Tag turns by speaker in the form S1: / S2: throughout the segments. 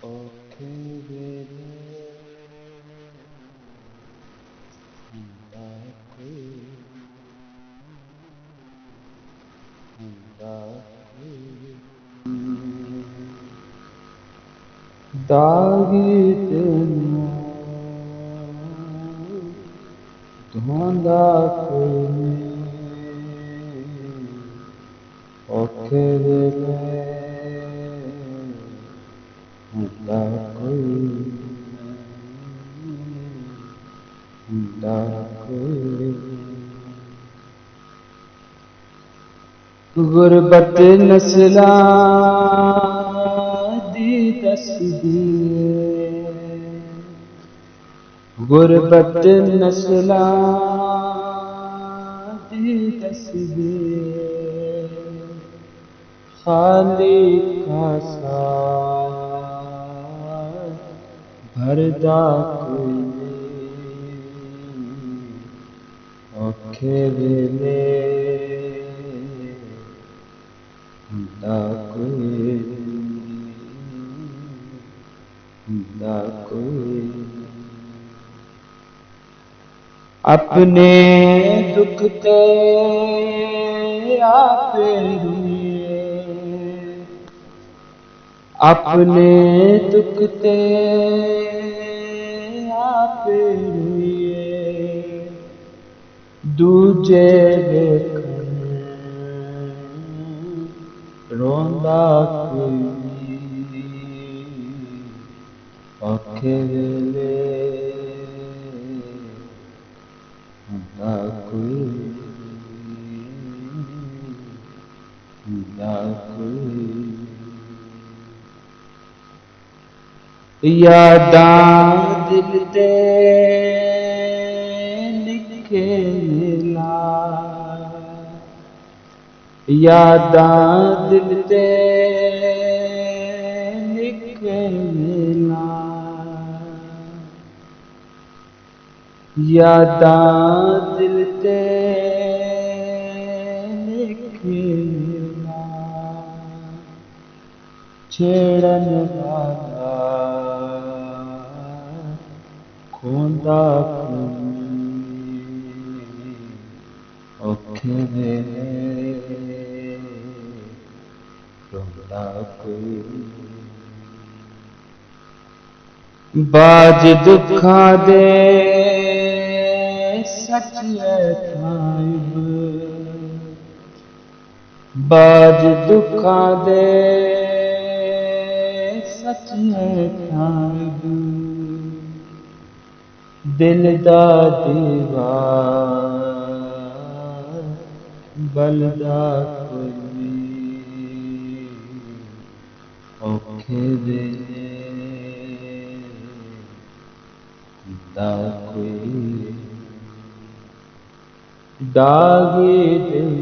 S1: ਔਖੇ ਵੇਲੇ ਹੁੰਦਾ ਕੋਈ ਦਾਗੀ ਤੈਨੂੰ ਧੋਂਦਾ ਕੋਈ ਨਹੀਂ ਔਖੇ ਵੇਲੇ ਹੁੰਦਾ ਕੋਈ ਗੁਰਬਤ ਨਸਲਾਂ ਦੀ ਦੱਸਦੀ ਗੁਰਬਤ ਨਸਲਾਂ ਦੀ ਦੱਸਦੀ ਖਾਲੀ ਕਾਸਾ ਭਰਦਾ ਕੋਈ ਔਖੇ ਵੇਲੇ ਹੁੰਦਾ ਕੋਈ अपने दुख ते आपे रुए अपने दुख ते आपे रुए दूजे देखन रोंदा कोई औखे वेले ਹੁੰਦਾ ਕੋਈ ਯਾਦਾਂ ਦਿਲ ਤੇ ਲਿਖੇ ਲਾ ਯਾਦਾਂ ਦਿਲ ਤੇ ਲਿਖੇ ਲਾ यादां दिल ते लिखना छेड़न वाला खोंदा औखे वेले रोंदा कोई बाज दुखां दे सच खाइब बाज दुखां दे सच खाइब दिल दा दीवार बलदा कोई औखे वेले ਹੁੰਦਾ ਕੋਈ ਦਾਗੀ ਦਿਲ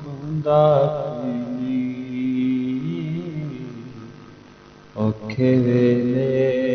S1: ਧੋਂਦਾ ਕੋਈ ਔਖੇ ਵੇਲੇ